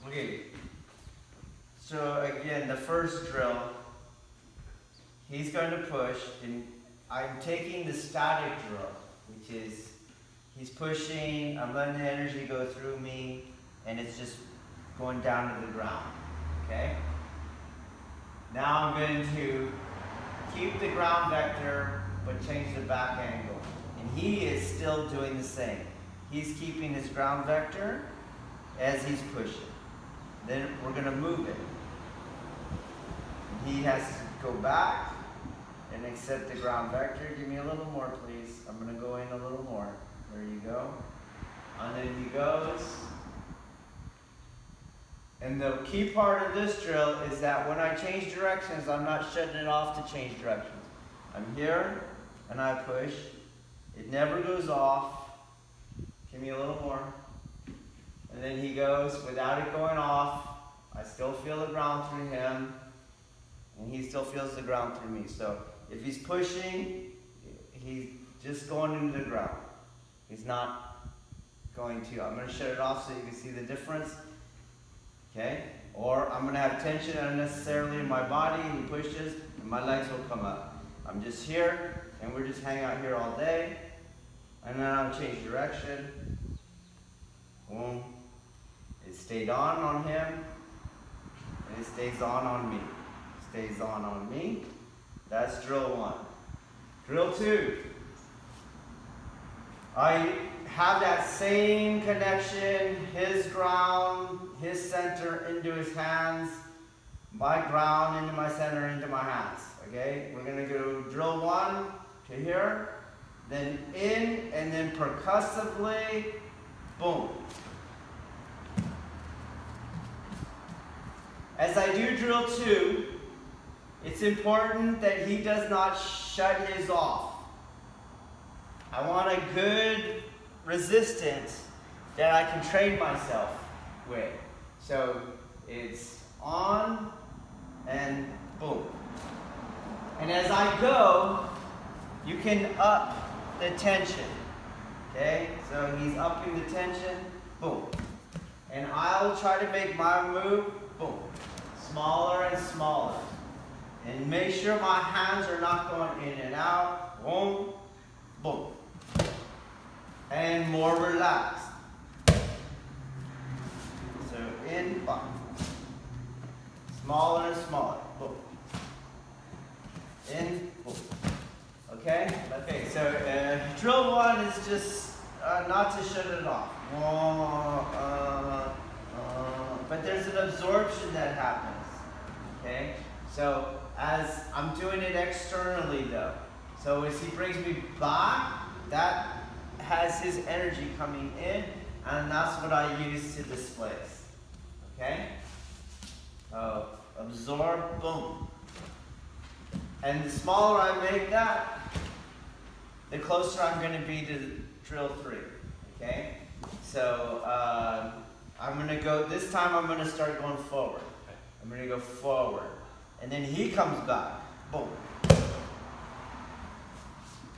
Okay. So again, the first drill, he's going to push, and I'm taking the static drill, which is he's pushing, I'm letting the energy go through me, and it's just going down to the ground. Okay? Now I'm going to keep the ground vector, but change the back angle. And he is still doing the same. He's keeping his ground vector as he's pushing. Then we're going to move it. He has to go back and accept the ground vector. Give me a little more, please. I'm going to go in a little more. There you go. And then he goes. And the key part of this drill is that when I change directions, I'm not shutting it off to change directions. I'm here, and I push. It never goes off. Give me a little more. And then he goes without it going off. I still feel the ground through him, and he still feels the ground through me. So if he's pushing, he's just going into the ground. He's not going to. I'm going to shut it off so you can see the difference. Okay? Or I'm going to have tension unnecessarily in my body, and he pushes, and my legs will come up. I'm just here, and we're just hanging out here all day. And then I'll change direction. Boom. It stayed on him, and it stays on me. Stays on me. That's drill 1. Drill 2. I have that same connection, his ground, his center into his hands, my ground into my center, into my hands. Okay? We're going to go drill 1 to here, then in, and then percussively, boom. As I do drill 2, it's important that he does not shut his off. I want a good resistance that I can train myself with. So it's on and boom. And as I go, you can up the tension. Okay? So he's upping the tension, boom. And I'll try to make my move, boom, smaller and smaller. And make sure my hands are not going in and out, boom, boom. And more relaxed. So in, back. Smaller and smaller, boom. In, boom. Okay? Okay, so drill 1 is just not to shut it off. But there's an absorption that happens. Okay? So as I'm doing it externally though. So as he brings me back, that has his energy coming in, and that's what I use to displace. Okay? Absorb, boom. And the smaller I make that, the closer I'm going to be to drill 3. Okay? So I'm going to go, this time I'm going to start going forward. I'm going to go forward. And then he comes back, boom.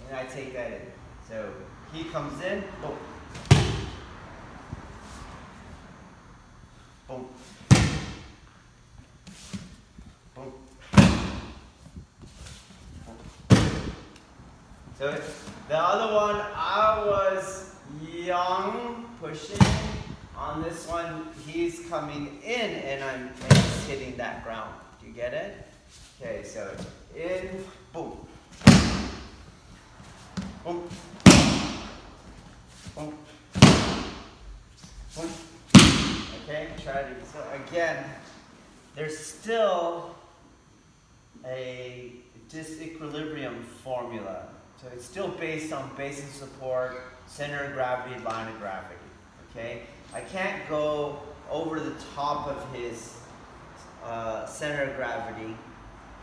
And I take that in. So he comes in, boom. Boom. Boom. So the other one, I was young, pushing. On this one, he's coming in, and he's hitting that ground. Do you get it? Okay, so in, boom. Boom. Boom. Boom. Okay, try to, so again, there's still a disequilibrium formula. So it's still based on basic support, center of gravity, line of gravity. Okay? I can't go over the top of his center of gravity,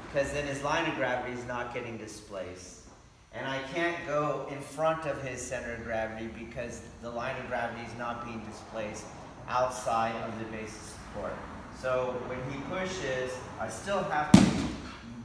because then his line of gravity is not getting displaced. And I can't go in front of his center of gravity because the line of gravity is not being displaced outside of the base of support. So when he pushes, I still have to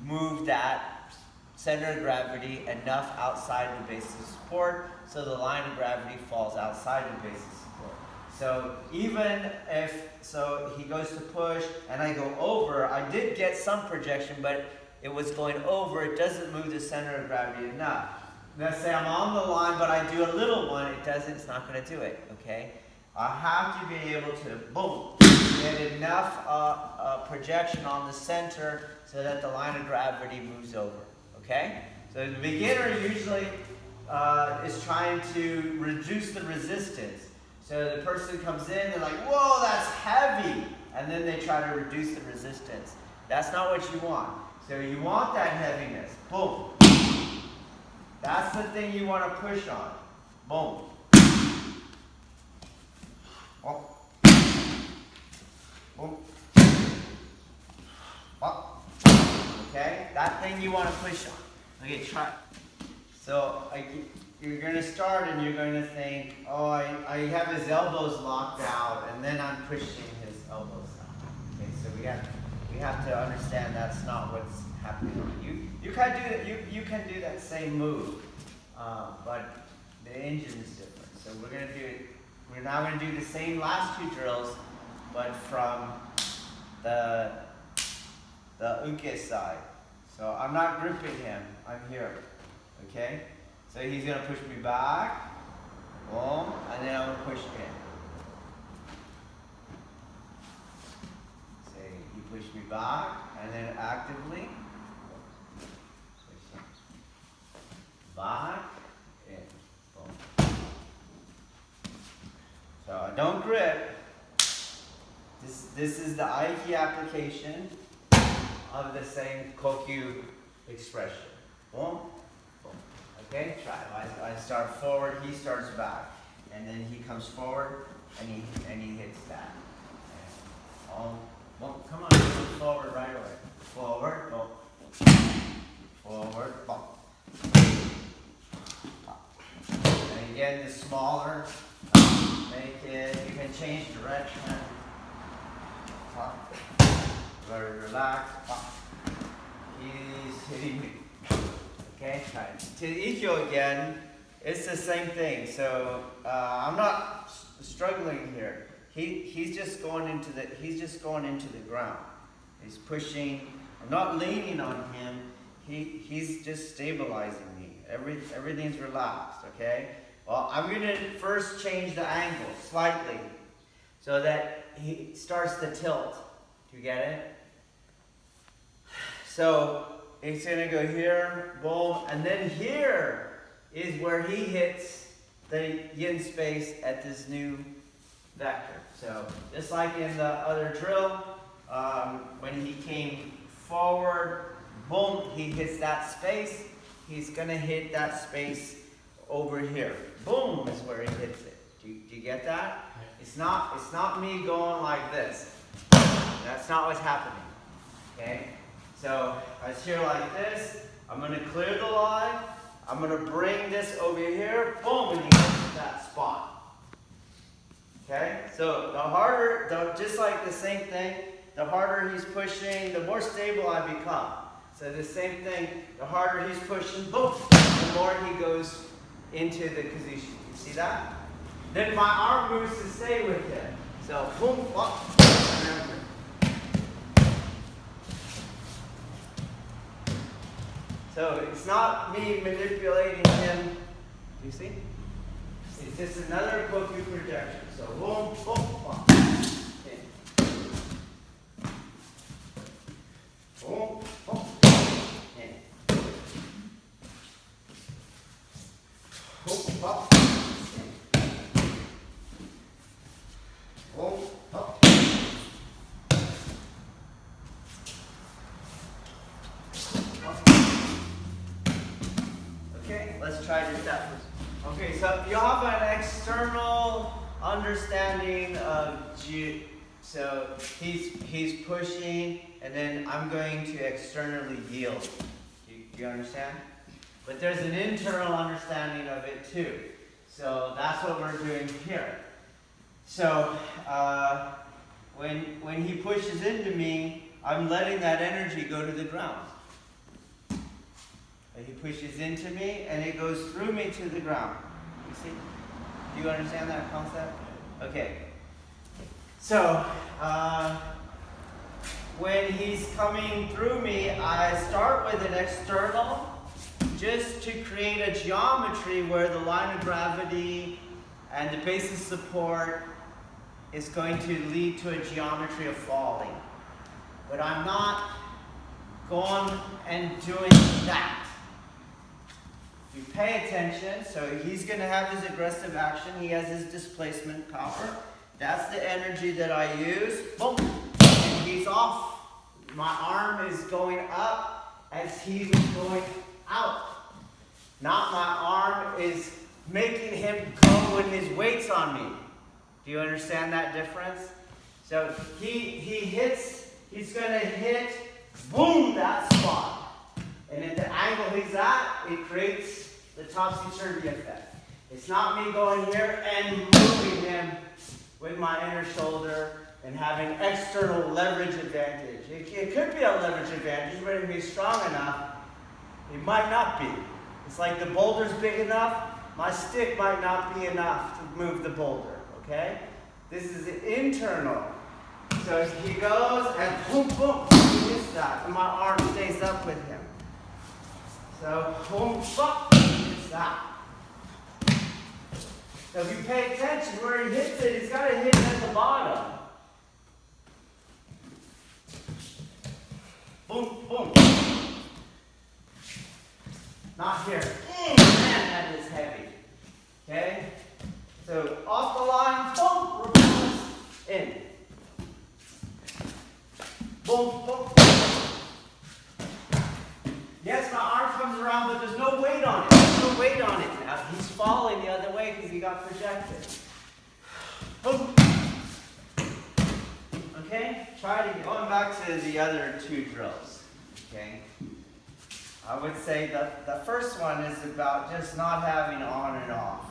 move that center of gravity enough outside the base of support so the line of gravity falls outside the base of support. So even if, so he goes to push and I go over, I did get some projection, but it was going over, it doesn't move the center of gravity enough. Let's say I'm on the line, but I do a little one, it's not going to do it, okay? I have to be able to, boom, get enough projection on the center so that the line of gravity moves over, okay? So the beginner usually is trying to reduce the resistance. So the person comes in and like, whoa, that's heavy. And then they try to reduce the resistance. That's not what you want. So you want that heaviness. Boom. That's the thing you want to push on. Boom. Oh. Boom. Oh. Okay? That thing you want to push on. Okay, try. So you're going to start and you're going to think, oh, I have his elbows locked out, and then I'm pushing his elbows out. Okay, so we have to understand that's not what's happening. You can do that same move, but the engine is different. So we're now going to do the same last two drills, but from the uke side. So I'm not gripping him. I'm here. Okay? So he's going to push me back, boom, and then I'm going to push him. Say, you push me back, and then actively, push him. Back, in, boom. So I don't grip. This is the Aiki application of the same Kokyu expression. Boom. Okay, try it. I start forward, he starts back, and then he comes forward, and he hits that. Well, come on, move forward right away. Forward, go. Forward, bump. And again, the smaller, make it. You can change direction. Very relaxed. He's hitting me. Okay, try it. To Ikkyo again, it's the same thing. So I'm not struggling here. He's just going into the ground. He's pushing. I'm not leaning on him. He's just stabilizing me. Everything's relaxed. Okay. Well, I'm going to first change the angle slightly so that he starts to tilt. Do you get it? So it's going to go here, boom, and then here is where he hits the yin space at this new vector. So just like in the other drill, when he came forward, boom, he hits that space. He's going to hit that space over here. Boom is where he hits it. Do you get that? It's not me going like this. That's not what's happening. Okay? So I was here like this. I'm going to clear the line. I'm going to bring this over here. Boom, and he hits that spot. Okay? So the harder, just like the same thing, the harder he's pushing, the more stable I become. So the same thing, the harder he's pushing, boom, the more he goes into the kazushi. You see that? Then my arm moves to stay with him. So boom, up, so it's not me manipulating him. You see? It's just another Kokyu projection. So boom, boom, boom. In. Boom, boom. In. Boom, up. In. Boom, up. Okay, let's try this out first. Okay, so you have an external understanding of Ju. So he's pushing, and then I'm going to externally yield. You understand? But there's an internal understanding of it too. So that's what we're doing here. So when he pushes into me, I'm letting that energy go to the ground. He pushes into me, and it goes through me to the ground. You see? Do you understand that concept? Okay. So, when he's coming through me, I start with an external, just to create a geometry where the line of gravity and the base of support is going to lead to a geometry of falling. But I'm not going and doing that. You pay attention, so he's going to have his aggressive action. He has his displacement power. That's the energy that I use. Boom. And he's off. My arm is going up as he was going out. Not my arm is making him go when his weight's on me. Do you understand that difference? So he's going to hit, boom, that spot. And at the angle he's at, it creates the topsy-turvy effect. It's not me going here and moving him with my inner shoulder and having external leverage advantage. It could be a leverage advantage, but if he's strong enough, it might not be. It's like the boulder's big enough, my stick might not be enough to move the boulder, okay? This is internal. So he goes and boom, boom, he hits that, and my arm stays up with him. So boom, boom, he hits that. So if you pay attention where he hits it, he's got to hit it at the bottom. Boom, boom. Not here. Man, that is heavy. Okay? So off the line, boom, reverse, in. Boom, boom. Yes, my arm comes around, but there's no weight on it. There's no weight on it now. He's falling the other way because he got projected. Boom. Okay? Try it again. Going back to the other two drills. Okay? I would say that the first one is about just not having on and off.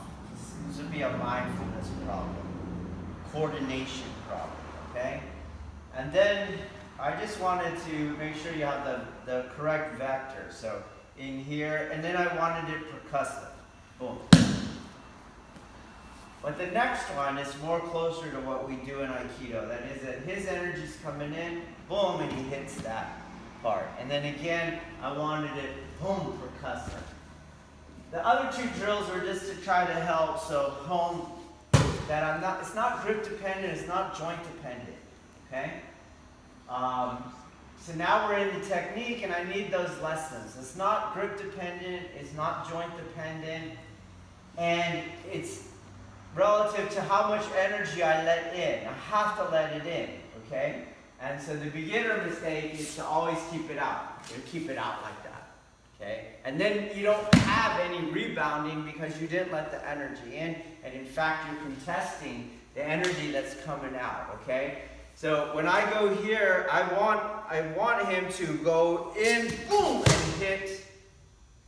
This would be a mindfulness problem, coordination problem, okay? And then I just wanted to make sure you have the correct vector. So in here, and then I wanted it percussive. Boom. But the next one is more closer to what we do in Aikido. That is that his energy's coming in, boom, and he hits that part. And then again, I wanted it, boom, percussive. The other two drills were just to try to help, so home, that it's not grip dependent, it's not joint dependent, okay? So now we're in the technique, and I need those lessons. It's not grip dependent, it's not joint dependent, and it's relative to how much energy I let in. I have to let it in, okay? And so the beginner mistake is to always keep it out. You keep it out like that, okay? And then you don't have any rebounding because you didn't let the energy in, and in fact you're contesting the energy that's coming out, okay? So when I go here, I want him to go in, boom, and hit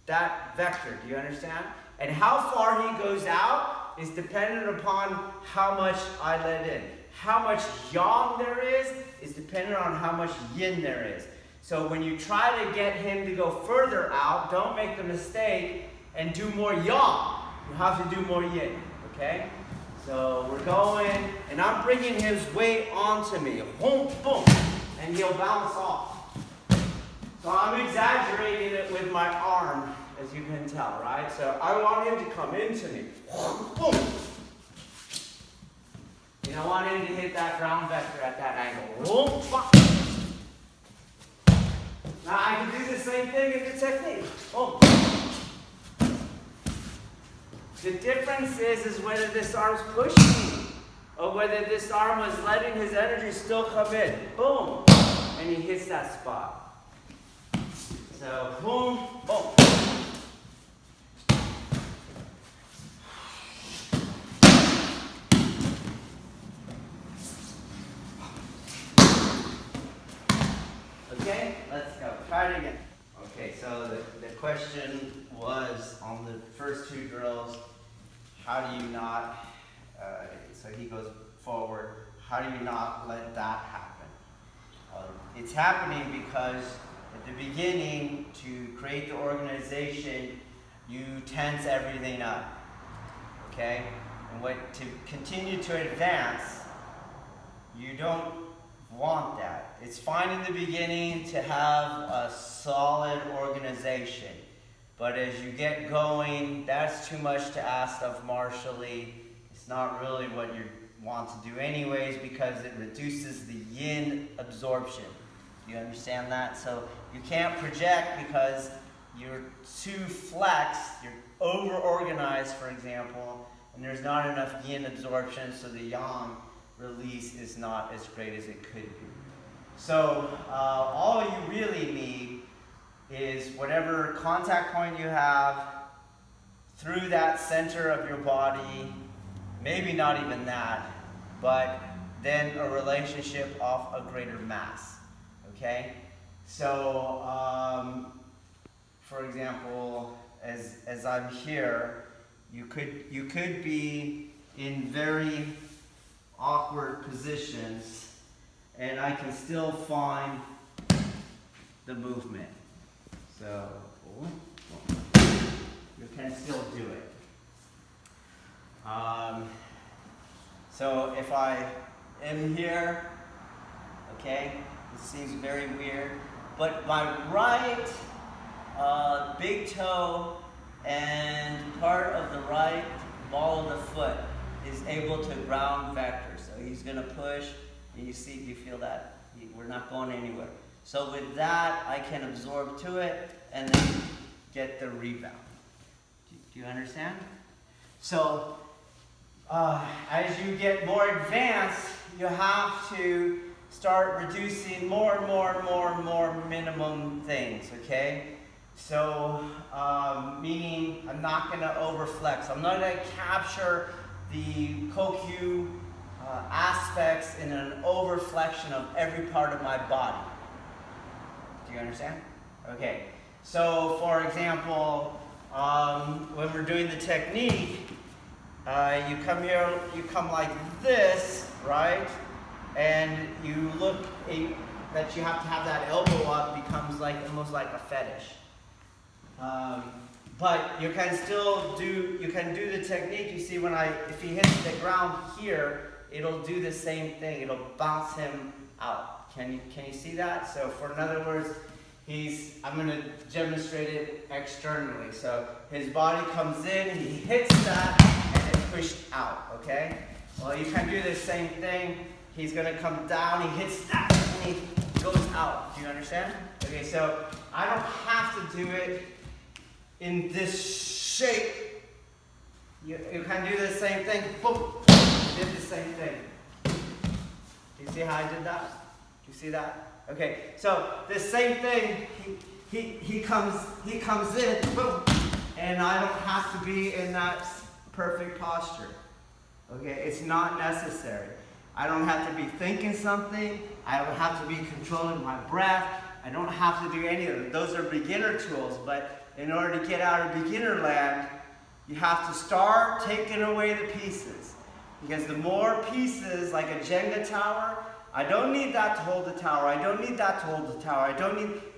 that vector. Do you understand? And how far he goes out is dependent upon how much I let in. How much yang there is dependent on how much yin there is. So when you try to get him to go further out, don't make the mistake and do more yang. You have to do more yin, okay? So we're going, and I'm bringing his weight onto me. Boom, boom, and he'll bounce off. So I'm exaggerating it with my arm, as you can tell, right? So I want him to come into me. Boom. And I want him to hit that ground vector at that angle. Boom. Now I can do the same thing in the technique. Boom. The difference is whether this arm's pushing or whether this arm is letting his energy still come in. Boom. And he hits that spot. So boom, boom. Okay, let's go. Try it again. Okay, so the question was on the first two drills, how do you not, so he goes forward, how do you not let that happen? It's happening because at the beginning, to create the organization, you tense everything up, okay? And to continue to advance, you don't want that. It's fine in the beginning to have a solid organization, but as you get going, that's too much to ask of martially. It's not really what you want to do anyways, because it reduces the yin absorption. Do you understand that? So you can't project because you're too flexed, you're over-organized, for example, and there's not enough yin absorption, so the yang release is not as great as it could be. So all you really need is whatever contact point you have through that center of your body, maybe not even that, but then a relationship of a greater mass, okay? So, for example, as I'm here, you could be in very awkward positions, and I can still find the movement. So, you can still do it. So if I am here, okay, it seems very weird, but my right big toe and part of the right ball of the foot is able to ground vector. So he's going to push, and you feel that? We're not going anywhere. So with that, I can absorb to it and then get the rebound. Do you understand? So as you get more advanced, you have to start reducing more and more minimum things, okay? So, meaning I'm not going to overflex. I'm not going to capture the Kokyu aspects in an overflexion of every part of my body. Do you understand? Okay. So, for example, when we're doing the technique, you come here, you come like this, right? And you look that you have to have that elbow up becomes like almost like a fetish. But you can still do the technique. You see, if he hits the ground here, it'll do the same thing. It'll bounce him out. Can you see that? So in other words, I'm going to demonstrate it externally. So his body comes in, he hits that, and it's pushed out, okay? Well, you can do the same thing. He's going to come down, he hits that, and he goes out. Do you understand? Okay, so I don't have to do it in this shape. You can do the same thing. Boom! Did the same thing. Do you see how I did that? Do you see that? Okay, so the same thing, he comes in, boom, and I don't have to be in that perfect posture. Okay, it's not necessary. I don't have to be thinking something. I don't have to be controlling my breath. I don't have to do any of them. Those are beginner tools, but in order to get out of beginner land, you have to start taking away the pieces. Because the more pieces, like a Jenga tower, I don't need that to hold the tower. I don't need that to hold the tower.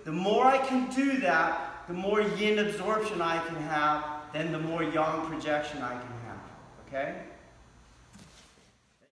The more I can do that, the more yin absorption I can have, then the more yang projection I can have. Okay?